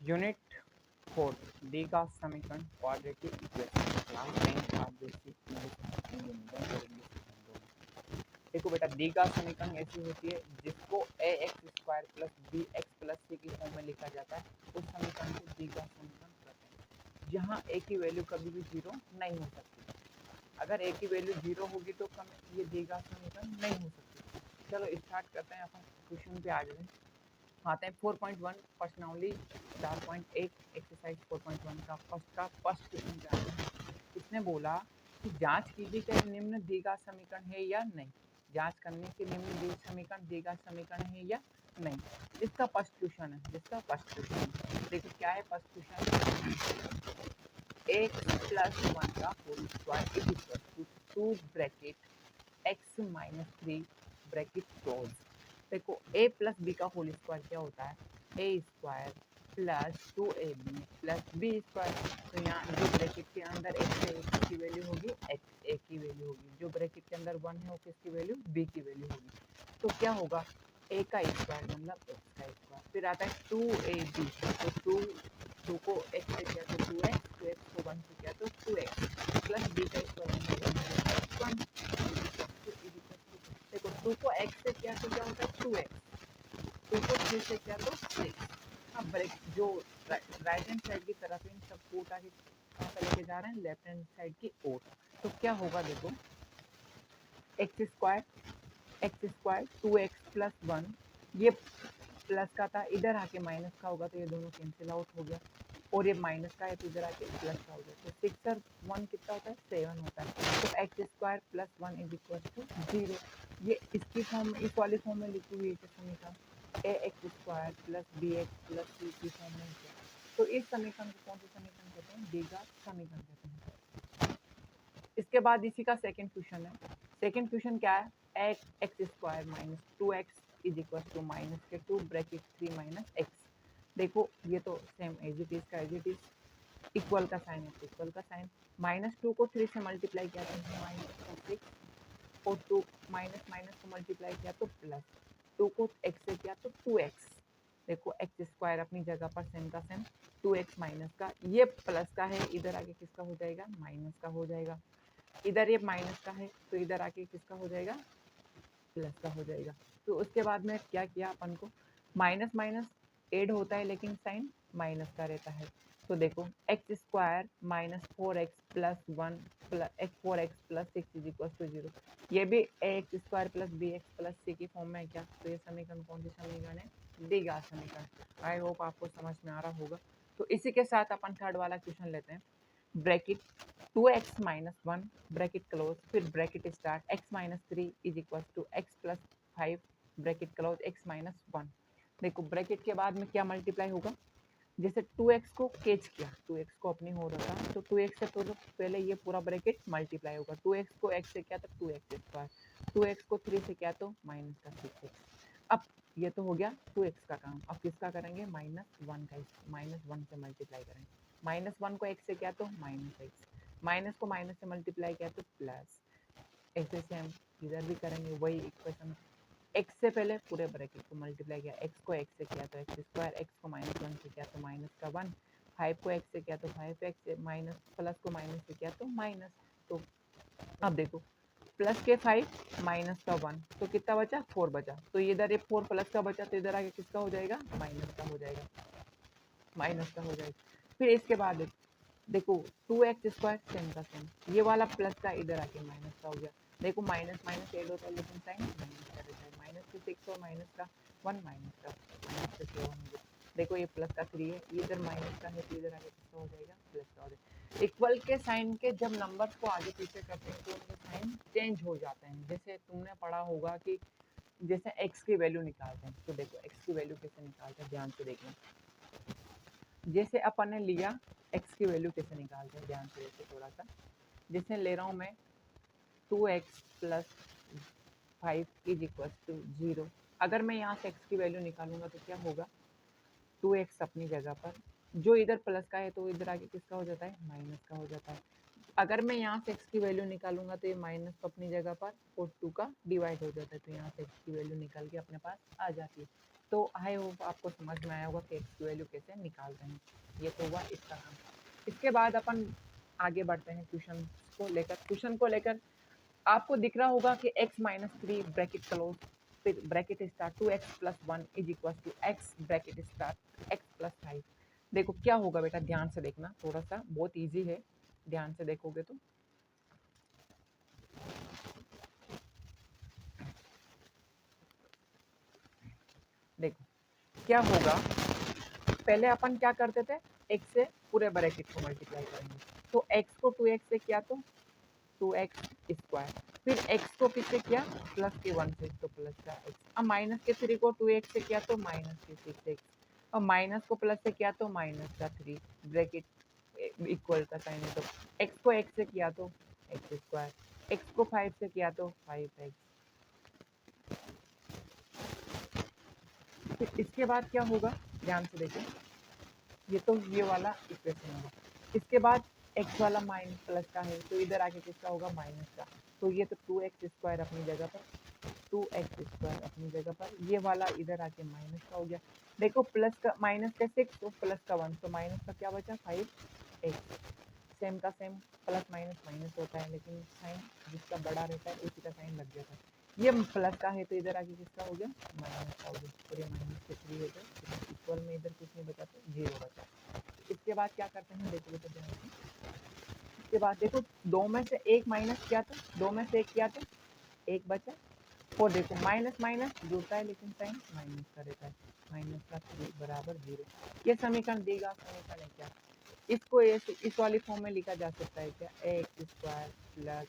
Unit 4 दी का समीकरण quadratic equation class 10 आप जैसी देखो बेटा दी का समीकरण ऐसी होती है जिसको a x square plus B x plus c की फॉर्म में लिखा जाता है, उस समीकरण को दी का समीकरण कहते हैं, जहाँ ए की वैल्यू कभी भी जीरो नहीं हो सकती। अगर ए की वैल्यू जीरो होगी तो ये दी का समीकरण नहीं हो सकती। चलो स्टार्ट करते हैं, अपन क्वेश्चन पे आ जाते हैं। आते हैं 4.1 पर्सनली 4.1 एक्सरसाइज 4.1 का फर्स्ट क्वेश्चन क्या है। इसने बोला कि जांच कीजिए कि निम्न दी का समीकरण है या नहीं। जांच करने के निम्न दी समीकरण दी का समीकरण है या नहीं, इसका फर्स्ट क्वेश्चन है। जिसका फर्स्ट क्वेश्चन देखो क्या है। फर्स्ट क्वेश्चन x प्लस 1 का whole square is equal to 2 bracket x minus 3 bracket close. देखो a प्लस बी का होल स्क्वायर क्या होता है, a square plus 2ab plus B square. तो यहाँ जो ब्रैकेट के अंदर x है उसकी वैल्यू होगी x a की वैल्यू होगी, जो ब्रैकेट के अंदर 1 है वो किसकी वैल्यू b की वैल्यू होगी। तो क्या होगा a का स्क्वायर मतलब x का स्क्वायर। फिर आता है 2ab, तो 2 को x से किया तो 2x, 2x को 1 से किया तो 2x प्लस b का स्क्वायर 1। देखो 2 को x से किया तो क्या होता है 2x, 2 को 3 से किया तो 6। अब ब्रेक जो राइट हैंड साइड की तरफ इन सबको उठा के कहाँ पे लेके जा रहे हैं, लेफ्ट हैंड साइड की ओर। तो क्या होगा देखो एक्स स्क्वायर 2x प्लस 1, ये प्लस का था इधर आके माइनस का होगा तो ये दोनों कैंसिल आउट हो गया, और ये माइनस का है तो इधर आके प्लस का हो गया। तो 6 और 1 कितना होता है 7 होता है। तो X square plus 1 is equal to 0। ये इसकी फॉर्म इस वाली फॉर्म में लिखी हुई है समीकरण a x square plus B x plus c की फॉर्म में। तो इस समीकरण को कौन सा समीकरण कहते हैं, दी का समीकरण कहते हैं। इसके बाद इसी का सेकंड क्वेश्चन है। सेकंड क्वेश्चन क्या है, X square minus 2x is equal to minus के 2 ब्रैकेट 3 माइनस एक्स। देखो ये तो सेम एज इट इज का एज इट इज, इक्वल का साइन है इक्वल का साइन। -2 को 3 से मल्टीप्लाई किया तो -6, और 2 माइनस माइनस को मल्टीप्लाई किया तो प्लस, 2 को x से किया तो 2x। देखो एक्स स्क्वायर अपनी जगह पर सेम का सेम, 2x माइनस का, ये प्लस का है इधर आके किसका हो जाएगा माइनस का हो जाएगा। इधर ये माइनस का है तो इधर आके किसका हो जाएगा प्लस का हो जाएगा। तो उसके बाद में क्या किया अपन को, माइनस माइनस एड होता है लेकिन साइन माइनस का रहता है। तो देखो x square minus 4x plus 1 plus 4x plus 6 is equal to 0। ये भी x square plus B x plus c की फॉर्म में है क्या। तो ये समीकरण कौन सी समीकरण है, दी का समीकरण। आई होप आपको समझ में आ रहा होगा। तो इसी के साथ अपन थर्ड वाला क्वेश्चन लेते हैं। Bracket 2x minus 1 bracket close, फिर bracket start x minus 3 is equal to x plus 5 bracket close x minus 1। देखो ब्रैकेट के बाद में क्या मल्टीप्लाई होगा, जैसे 2x को कैच किया, 2x को अपनी हो रहा था तो 2x से तो पहले ये पूरा ब्रैकेट मल्टीप्लाई होगा। 2x को x से किया तो 2x स्क्वायर, 2x को 3 से किया तो माइनस का 6x। अब ये तो हो गया 2x का काम। अब किसका करेंगे, -1 का, -1 से मल्टीप्लाई करेंगे। -1 को x से किया तो -x, माइनस को माइनस से मल्टीप्लाई किया तो प्लस। ऐसे से हम इधर भी करेंगे वही इक्वेशन, x से पहले पूरे ब्रैकेट को मल्टीप्लाई किया, x को x से किया तो x स्क्वायर, x को -1 से किया तो माइनस का 1, 5 को x से किया तो 5x, माइनस प्लस को माइनस से किया तो माइनस। तो अब देखो प्लस के 5 माइनस का 1 तो कितना बचा 4 बचा। तो इधर ये 4 प्लस का बचा तो इधर आगे किसका हो जाएगा माइनस का हो जाएगा, माइनस का हो जाएगा। फिर इसके बाद देखो 2x स्क्वायर सेम का सेम, ये वाला प्लस का इधर आके माइनस का हो गया। देखो माइनस माइनस एड होता है लेकिन साइन माइनस का रहता है। माइनस के 6 और माइनस का 1 माइनस का माइनस के 7 हो गया। देखो ये प्लस का 3 है, ये इधर माइनस का है तो इधर आगे किसका हो जाएगा प्लस का हो जाएगा। इक्वल के साइन के जब नंबर्स को आगे पीछे करते हैं तो उनके साइन चेंज हो जाते हैं। जैसे तुमने पढ़ा होगा कि जैसे x की वैल्यू निकालते हैं, तो देखो x की वैल्यू कैसे निकालते हैं ध्यान से देखना। जैसे अपन ने लिया x की वैल्यू कैसे निकालते हैं ध्यान से देखिए थोड़ा सा। जैसे ले रहा हूँ मैं 2x plus 5 is equal to 0। अगर मैं यहाँ से x की वैल्यू निकालूंगा तो क्या होगा, 2x अपनी जगह पर, जो इधर प्लस का है तो इधर आगे किसका हो जाता है माइनस का हो जाता है। अगर मैं यहाँ से x की वैल्यू निकालूंगा तो ये माइनस अपनी जगह पर और 2 का डिवाइड हो जाता है, तो यहाँ से x की वैल्यू निकल के अपने पास आ जाती है। तो आई होप आपको समझ में आया होगा कि एक्स की वैल्यू कैसे निकालते हैं। ये तो हुआ इसका काम। इसके बाद अपन आगे बढ़ते हैं क्वेश्चन को लेकर आपको दिख रहा होगा कि x माइनस 3 ब्रैकेट क्लोज, फिर bracket start 2x plus 1 is equal to x bracket start x plus 5। देखो क्या होगा बेटा, ध्यान से देखना, थोड़ा सा बहुत इजी है, ध्यान से देखोगे तो। देखो क्या होगा, पहले अपन क्या करते थे, x से पूरे ब्रैकेट को मल्टीप्लाई करेंगे, तो x को 2x से किया तो 2x स्क्वायर, फिर x को किससे किया, प्लस के 1 से, तो प्लस का x, अब माइनस के 3 को 2x से किया तो माइनस के 6x, और माइनस को प्लस से किया तो माइनस का 3 ब्रैकेट इक्वल का साइन है, तो x को x से किया तो x स्क्वायर, x को 5 से किया तो 5x। फिर इसके बाद क्या होगा, ध्यान से देखें, ये तो ये वाला इक्वेशन होगा। इसके बाद x वाला माइनस प्लस का है, तो इधर आके किसका होगा, माइनस का, तो ये तो 2x स्क्वायर अपनी जगह पर, 2x स्क्वायर अपनी जगह पर, ये वाला इधर आके माइनस का हो गया। देखो प्लस का माइनस का 6 तो प्लस का 1, तो माइनस का क्या बचा, 5x। सेम का सेम, प्लस माइनस माइनस होता है, लेकिन साइन जिसका बड़ा रहता है उसी का साइन लग जाता है। ये प्लस का है तो इधर आके किसका हो गया, माइनस का हो गया, और ये माइनस के 3 हो गया, इक्वल में इधर कुछ नहीं बचा तो 0 बचा। इसके बाद क्या करते हैं, देखो तो ध्यान से। इसके बाद देखो दो में से एक माइनस किया तो, दो में से एक किया तो एक बचा, और देखो माइनस माइनस जुड़ता है लेकिन साइन माइनस का रहता है, माइनस का 3 बराबर 0। ये समीकरण देगा, समीकरण है क्या, इसको इस वाली फॉर्म में लिखा जा सकता है क्या, X square plus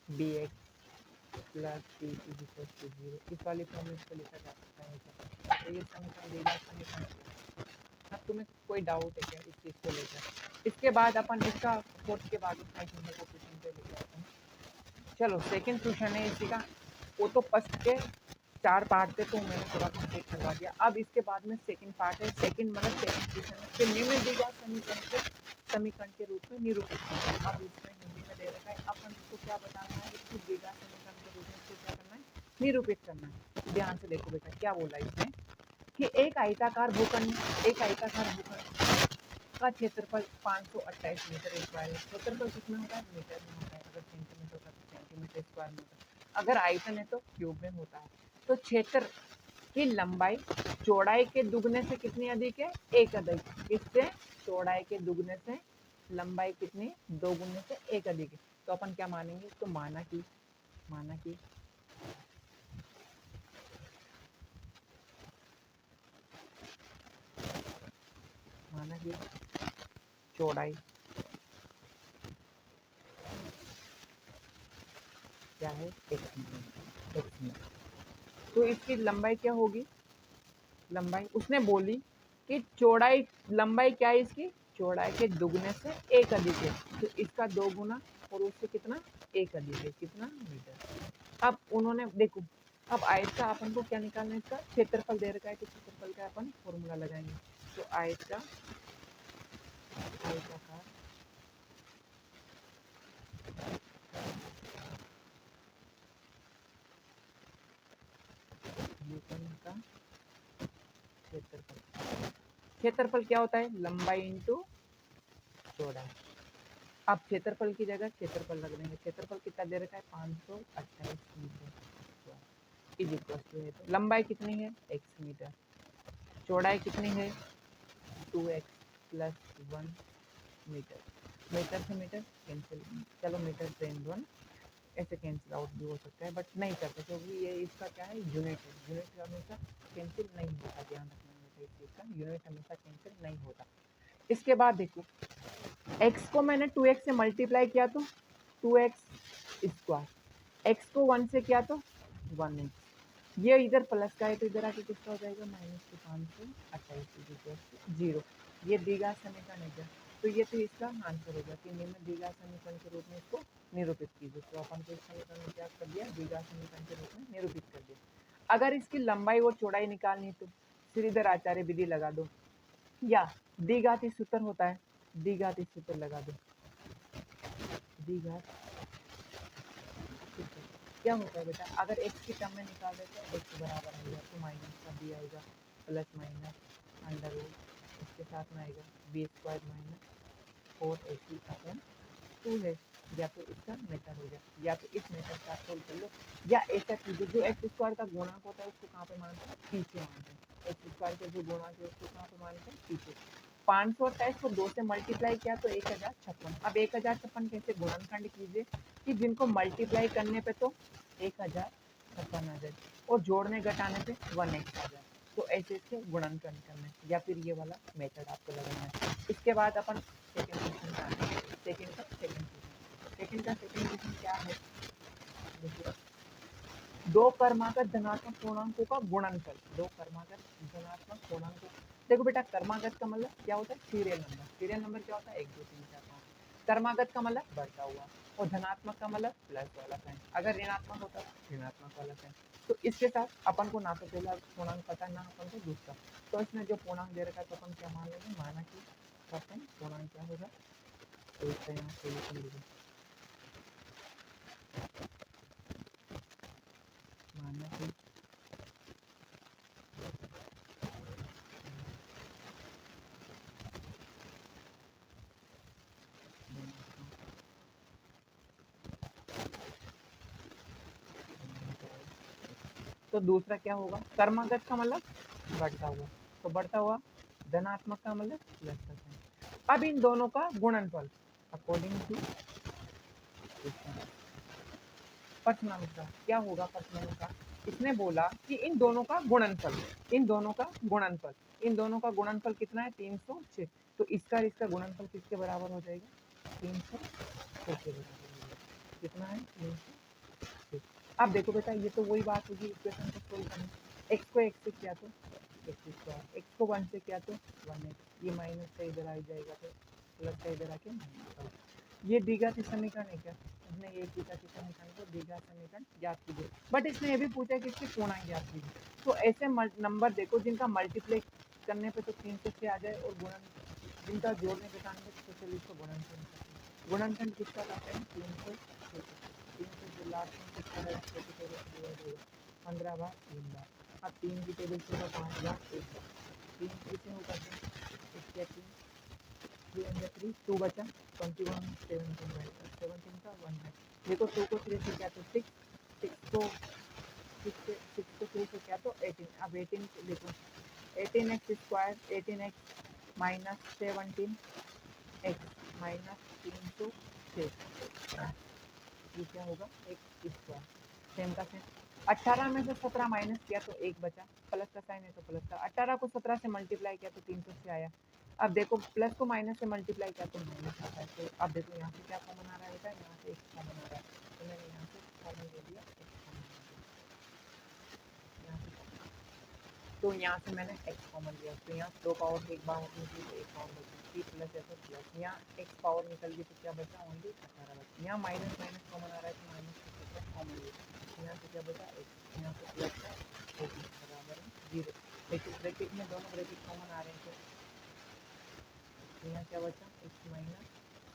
B x plus C is equal to 0, इस वाली फॉर्म में इसको लिखा जा सकता है क्या, तो ये समीकरण देगा, समीकरण। अब तुम्हें कोई डाउट है क्या इस चीज़ को लेकर। इसके बाद अपन इसका फोर्थ के बाद क्वेश्चन पे लेके आते हैं। चलो सेकंड क्वेश्चन है इसी का, वो तो फर्स्ट के 4 पार्ट थे तो मैंने थोड़ा कंप्लीट करवा दिया। अब इसके बाद में सेकंड पार्ट है, सेकंड मतलब सेकंड क्वेश्चन है कि निम्न दी गई समीकरण को समीकरण के रूप में निरूपित करना। अब इसमें हिंदी में दे रखा है, अपन इसको क्या बताना है, इसको दी गई समीकरण के रूप में इसको क्या करना है, निरूपित करना है। ध्यान से देखो बेटा क्या बोला इसमें कि एक आयताकार भूखंड का क्षेत्रफल 528 मीटर स्क्वायर है। क्षेत्रफल किसमें होता है, मीटर में होता है, अगर सेंटीमीटर होता है तो सेंटीमीटर स्क्वायर में होता है, अगर आयतन है तो क्यूब में होता है। तो क्षेत्र की लंबाई चौड़ाई के दुगने से कितनी अधिक है, एक अधिक, इससे चौड़ाई के दुगने से लंबाई कितनी, दो गुने से एक अधिक है। तो अपन क्या मानेंगे, तो माना कि चौड़ाई क्या है, x में, तो इसकी लंबाई क्या होगी, लंबाई उसने बोली कि चौड़ाई लंबाई क्या है इसकी, चौड़ाई के दुगने से एक अधिक है, तो इसका 2 गुना और उससे कितना, एक अधिक है, कितना, मीटर। अब उन्होंने देखो, अब आयत का अपन को क्या निकालना है, इसका क्षेत्रफल दे रखा है, तो क्षेत्रफल का अपन फॉर्मूला लगाएंगे, तो आयत का आयताकार भूखंड का क्षेत्रफल, क्षेत्रफल क्या होता है, लंबाई इंटू चौड़ाई। अब क्षेत्रफल की जगह क्षेत्रफल रख देंगे, क्षेत्रफल कितना दे रखा है, 528 मीटर इज इक्वल टू है, तो लंबाई कितनी है, x मीटर, चौड़ाई कितनी है, 2x प्लस 1 मीटर, मीटर से मीटर कैंसिल, चलो मीटर से 1 ऐसे कैंसिल आउट भी हो सकता है, बट नहीं करते क्योंकि ये इसका क्या है, यूनिट है, यूनिट हमेशा कैंसिल नहीं होता, ध्यान रखना है इस चीज़ का, यूनिट हमेशा कैंसिल नहीं होता। इसके बाद देखो x को मैंने 2x से मल्टीप्लाई किया तो 2x स्क्वायर, x को 1 से किया तो 1x, ये इधर प्लस का है तो इधर आके किसका हो जाएगा, माइनस के 528 0। ये दीगा समीकरण है, तो ये तो इसका आंसर होगा कि निम्न दीगा समीकरण के रूप में इसको निरूपित कीजिए। तो अपन को इस समीकरण में क्या कर दिया, दीगा समीकरण के रूप में निरूपित कर दिया। अगर इसकी लंबाई और चौड़ाई निकालनी तो श्रीधर आचार्य विधि लगा दो, या द्विघाती सूत्र होता है, द्विघाती सूत्र लगा दो, द्विघात क्या होता है बेटा, अगर x की टर्म में निकाल देते हैं x बराबर आएगा तो माइनस का बी आएगा, प्लस माइनस अंडर रूट, इसके साथ में आएगा B square minus 4ac upon 2 है। या तो इसका मेथड हो गया, या तो इस मेथड का सोल्व कर लो, या ऐसा कीजिए जो एक्स स्क्वायर का गुणक होता है उसको कहाँ पे मानते हैं, पीछे मानते हैं। एक्स स्क्वायर का जो गुणक है उसको कहाँ पे मानते हैं, पीछे। 528 को 2 से मल्टीप्लाई किया तो 1056। अब 1056 कैसे गुणनखंड कीजिए कि जिनको मल्टीप्लाई करने पे तो 1056 आ जाए और जोड़ने घटाने पे 1x आ जाए, तो ऐसे इसके गुणनखंड करना है, या फिर ये वाला मेथड आपको लगाना है। इसके बाद अपन सेकंड क्वेश्चन का आते हैं। सेकंड का सेकंड क्वेश्चन क्या है, देखिए दो क्रमागत धनात्मक पूर्णांकों का गुणनफल। दो क्रमागत धनात्मक पूर्णांकों, देखो बेटा क्रमागत का मतलब क्या होता है, सीरियल नंबर। सीरियल नंबर क्या होता है, 1 2 3 4 5। क्रमागत का मतलब बढ़ता हुआ, और धनात्मक का मतलब प्लस वाला साइन। अगर ऋणात्मक होता है ऋणात्मक वाला साइन। तो इसके साथ अपन को ना तो पहला पूर्णांक पता ना अपन को दूसरा, तो इसमें जो पूर्णांक दे रखा है तो अपन क्या मान लेंगे, माना कि अपन पूर्णांक क्या होगा, तो इसका यहाँ सोल्यूशन लिखें, माना कि तो दूसरा क्या होगा, कर्मागत का मतलब बढ़ता हुआ, तो बढ़ता हुआ। धनात्मक का मतलब प्लस का साइन। अब इन दोनों का गुणनफल अकॉर्डिंग टू पठनांक का क्या होगा, पठनांक का इसने बोला कि इन दोनों का गुणनफल, इन दोनों का गुणनफल, इन दोनों का गुणनफल कितना है, 306। तो इसका और इसका गुणनफल किसके बराबर हो जाएगा, 306 के बराबर हो जाएगा। कितना है, 306। अब देखो बेटा ये तो वही बात होगी, इक्वेशन को सोल्व करना। एक्स को एक्स से किया तो एक्स स्क्वायर, एक्स को 1 से किया तो 1x, ये माइनस से इधर आ जाएगा तो प्लस से इधर आके माइनस। ये द्विघाती समीकरण है क्या, इसने ये द्विघाती समीकरण को द्विघात समीकरण ज्ञात कीजिए, बट इसने ये भी पूछा कि इसकी पूर्णांक ज्ञात कीजिए। तो ऐसे नंबर देखो जिनका मल्टीप्लाई करने पे तो 3 से आ जाए, और गुणन जिनका जोड़ने के कारण तो चलिए इसको गुणनखंड करते हैं। गुणनखंड किसका करते हैं, 3 से लास्ट में किसका है, 15 बार 3 बार। अब 3 की टेबल से 5 बार 1 बार, 3 कितने हो करते हैं, इसके 3 अंदर 3 2 बचा 21 17 का 1 है। देखो 2 को 3 से क्या तो 6, 6 को 3 से क्या तो 18। अब 18 देखो 18x square, 18x minus 17x minus 306, ये क्या होगा, एक स्क्वायर। सेम का सेम। 18 में से 17 माइनस किया तो 1 बचा, प्लस का साइन है तो प्लस का। 18 को 17 से मल्टीप्लाई किया तो 300 से आया। अब देखो प्लस को माइनस से मल्टीप्लाई किया तो माइनस आता है। तो अब देखो यहाँ से क्या कॉमन आ रहा है बेटा, यहाँ से x कॉमन आ रहा है, तो मैंने यहाँ से कॉमन ले लिया, x कॉमन आ गया यहाँ से। तो यहाँ से मैंने x कॉमन लिया, तो यहाँ 2 पावर एक बार निकली तो 1 पावर बची, प्लस है तो प्लस, यहाँ x पावर निकल गई तो क्या बचा, ओनली 18 बचा। यहाँ माइनस माइनस कॉमन आ रहा है तो माइनस का कॉमन लिया, यहाँ से क्या बचा x, यहाँ से प्लस का 18 बराबर है 0। लेकिन ब्रैकेट में दोनों ब्रैकेट कॉमन आ रहे हैं तो यहाँ क्या बचा, x माइनस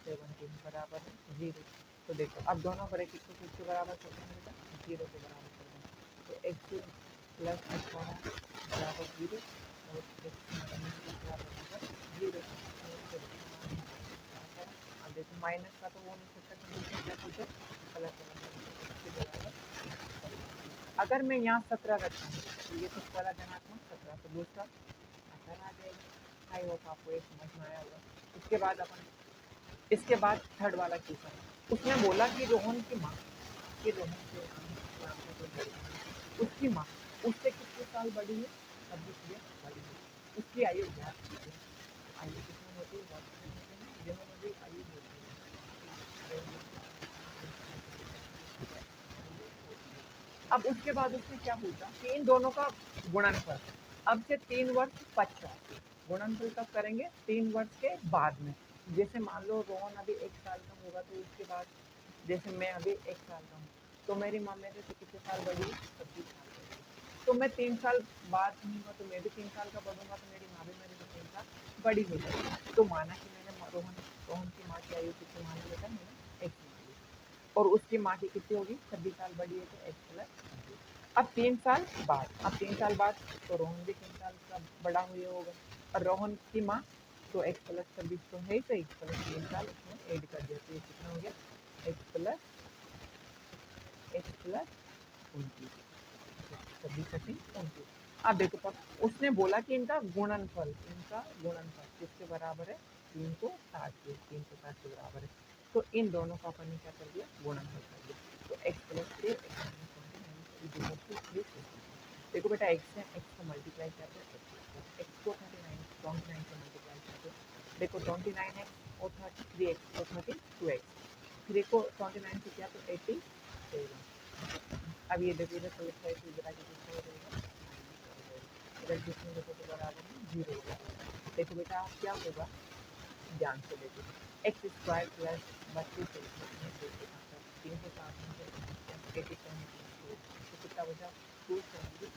17 बराबर है 0। तो देखो अब दोनों ब्रैकेट को किसके बराबर कर देंगे बेटा, 0 के बराबर कर देंगे। तो x प्लस 18 बराबर 0 और x माइनस 18 बराबर 0। अब देखो माइनस का तो वो नहीं सकता क्योंकि क्या सोचो प्लस बराबर। अगर मैं यहाँ 17 रखता हूँ तो ये तो पहला धनात्मक 17, तो दूसरा 18 आ जाएगा। आई होप आपको ये समझ में आया होगा। इसके बाद थर्ड वाला क्वेश्चन, उसने बोला कि रोहन की माँ, कि रोहन के उसकी माँ उससे कितने साल बड़ी है, 26 बड़ी है, उसकी आयु ज्ञात कीजिए। आयु कितनी होती है, जनरली आयु होती है। अब उसके बाद उसने क्या पूछा कि इन दोनों का गुणनफल अब से 3 वर्ष पश्चात, गुणनफल कब करेंगे, 3 वर्ष के बाद में। जैसे मान लो रोहन अभी 1 साल का होगा तो उसके बाद, जैसे मैं अभी 1 साल का हूँ तो मेरी माँ मेरे से कितने साल बड़ी है, 26 साल बड़ी है। तो मैं 3 साल बाद हूँगा तो मैं भी 3 साल का बढ़ूंगा तो मेरी माँ भी मेरे से 3 साल बड़ी हो जाएगी। तो माना कि मैंने रोहन की माँ की आयु कितनी मान लेता, मैंने x मान ली, और उसकी माँ की कितनी होगी, 26 साल बड़ी है तो x प्लस। अब 3 साल बाद तो रोहन भी 3 साल का बड़ा हुए होगा, और रोहन की माँ तो x प्लस 26 तो है ही सही, प्लस 3 साल उसमें ऐड कर दिया, तो ये कितना हो गया x प्लस 29, 26 अब देखो उसने बोला कि इनका गुणनफल किसके बराबर है, 360 के बराबर है। तो इन दोनों का अपन ने क्या कर दिया, गुणनफल कर दिया। तो x प्लस 3 देखो बेटा x है, x को मल्टीप्लाई करते हैं, x को 29 से मल्टीप्लाई करते हैं। देखो 29x और 33x और 32x, 3 को 29 से किया तो 87। अब ये देखो इधर तो लिखा है कि इधर आगे कितना हो जाएगा, इधर जिसमें देखो तो बराबर में 0 होगा। देखो बेटा क्या होगा, ध्यान से देखो, एक्स स्क्वायर प्लस 32 तो कितना बचा 273।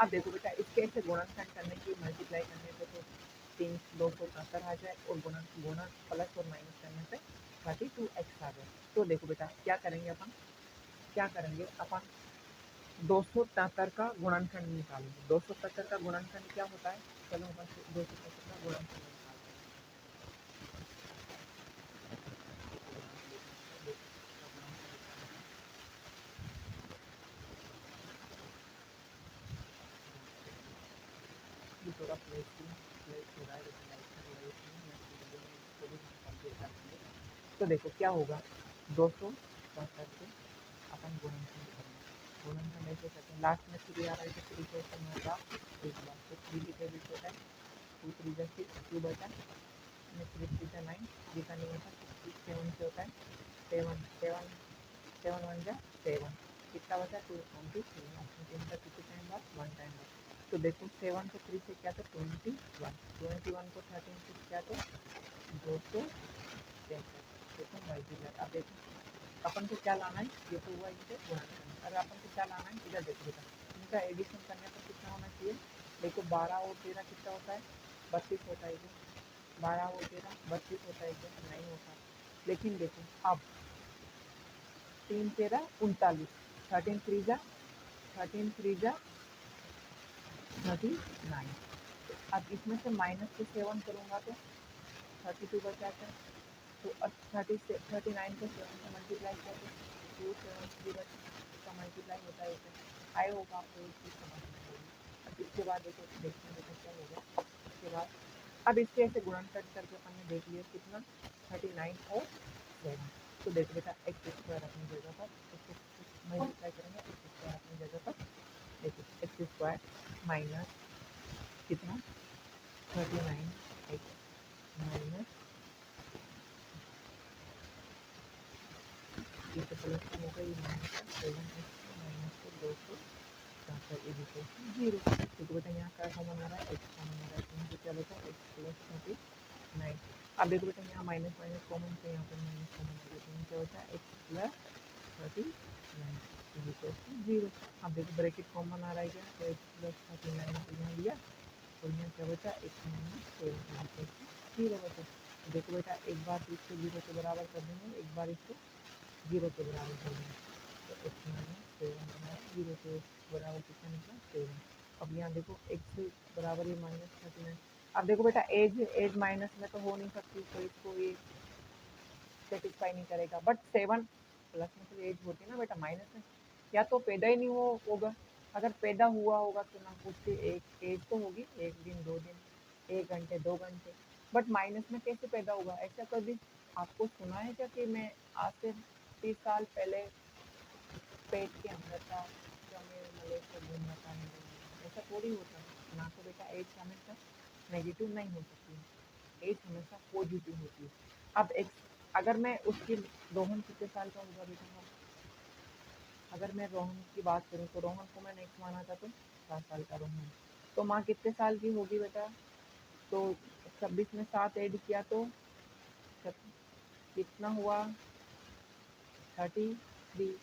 अब देखो बेटा इसके ऐसे गुणनखंड करने की, मल्टीप्लाई करने पे तो 273 आ जाए, और गुणन प्लस और माइनस करने पे 32x आ जाए। तो देखो बेटा क्या करेंगे अपन 273 का गुणनखंड निकालेंगे। 273 का गुणनखंड क्या होता है, चलो अपन 273 का गुणनखंड निकालते हैं। थोड़ा प्लेस हो रहा है, तो देखो क्या होगा, 273 से अपन गुणनखंड करेंगे, गुणनखंड ऐसे करते हैं, लास्ट में 3 आ रहा है तो 3 को होगा एक बार, तो 3 लिखे भी होता है, 2 3 जा 6, 2 बचा, 3 3 9, 3 का नहीं होता, 7 से होता है, 7 7 7 1 जा 7, कितना बचा 223, ऑप्शन 3 का कितने टाइम बाद 1 टाइम बाद। तो देखो 7 को 3 से क्या, तो 21 को 13 से क्या, तो 263, देखो मल्टीप्लाई। अब देखो अपन को क्या लाना है, ये तो हुआ इनसे गुणनखंड, अगर अपन को क्या लाना है, इधर देखो बेटा इनका एडिशन करने पर कितना होना चाहिए, देखो 12 और 13 कितना होता है, 32 होता है, 12 और 13 32 होता है, नहीं होता। लेकिन देखो अब 3 13 39, 13 3 जा 39, अब इसमें से माइनस से 7 करूँगा तो 32 बचाता है, तो अब 39 को 7 से मल्टीप्लाई करते 273 का मल्टीप्लाई होता है, आए होगा आपको एक चीज़ समझ में आएगी। अब इसके बाद देखो देखते हैं क्या होगा, इसके बाद अब इसके ऐसे गुणनखंड करके अपन ने देख लिया कितना 39 और 7, तो देखो बेटा एक्स स्क्वायर अपनी जगह पर, इसको मल्टीप्लाई करेंगे एक्स स्क्वायर अपनी जगह पर, देखो एक्स स्क्वायर माइनस कितना 39x माइनस, ये तो प्लस में होगा, ये माइनस 7x माइनस को 267 इज इक्वल टू 0। तो बेटा यहाँ क्या कॉमन आ रहा है, x कॉमन आ रहा है, तो यहाँ पे क्या बचा x प्लस 39। अब देखो बेटा यहाँ माइनस माइनस कॉमन, तो यहाँ पर माइनस कॉमन आ गया, तो यहाँ क्या बचा x plus 39 is equal to 0। अब देखो ब्रैकेट कॉमन आ रहा है क्या, तो x प्लस 39 को यहाँ लिया, और यहाँ क्या बचा x minus 7 is equal to 0 बचा। देखो बेटा एक बार इसको 0 के बराबर कर देंगे, एक बार इसको 0 के बराबर कर देंगे, तो x माइनस 7 बनाया, 0 के बराबर कितना निकला 7। अब यहाँ देखो x बराबर ये माइनस 39। अब देखो बेटा एज माइनस में तो हो नहीं सकती, तो इसको ये सेटिस्फाई नहीं करेगा, बट 7 प्लस में तो एज होती है ना बेटा, माइनस में या तो पैदा ही नहीं होगा, अगर पैदा हुआ होगा तो ना उसकी एक एज तो होगी, 1 दिन 2 दिन 1 घंटे 2 घंटे, बट माइनस में कैसे पैदा होगा। ऐसा कभी आपको सुना है क्या कि मैं आज से 30 साल पहले पेट के अंदर था, जब मैं मलेशिया घूम रहा था, ऐसा थोड़ी होता है ना। तो बेटा एज हमेशा नेगेटिव नहीं हो सकती है, एज हमेशा पॉजिटिव होती है। अब एक अगर मैं उसकी रोहन कितने साल का होगा बेटा, अगर मैं रोहन की बात करूँ तो रोहन को मैंने एक्स माना था, तो 7 साल का रोहन, तो माँ कितने साल की होगी बेटा, तो 26 में 7 ऐड किया तो कितना हुआ 33।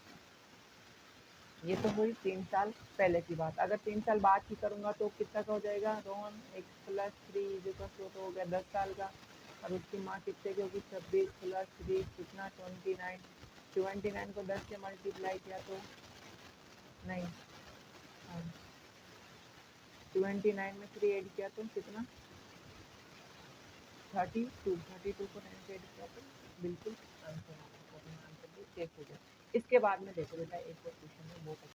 ये तो हुई 3 साल पहले की बात। अगर 3 साल बाद की करूँगा तो कितना का हो जाएगा, रोहन x प्लस 3 जो हो गया 10 साल का, और उसकी माँ कितने की होगी 26 प्लस 3 कितना 29। 29 को 10 से मल्टीप्लाई किया तो नहीं 29 में 3 ऐड किया तो कितना 32 को 9 से ऐड किया तो बिल्कुल आंसर आ गया। तो अपना आंसर भी चेक हो जाए। इसके बाद में देखो बेटा एक और क्वेश्चन है बहुत अच्छा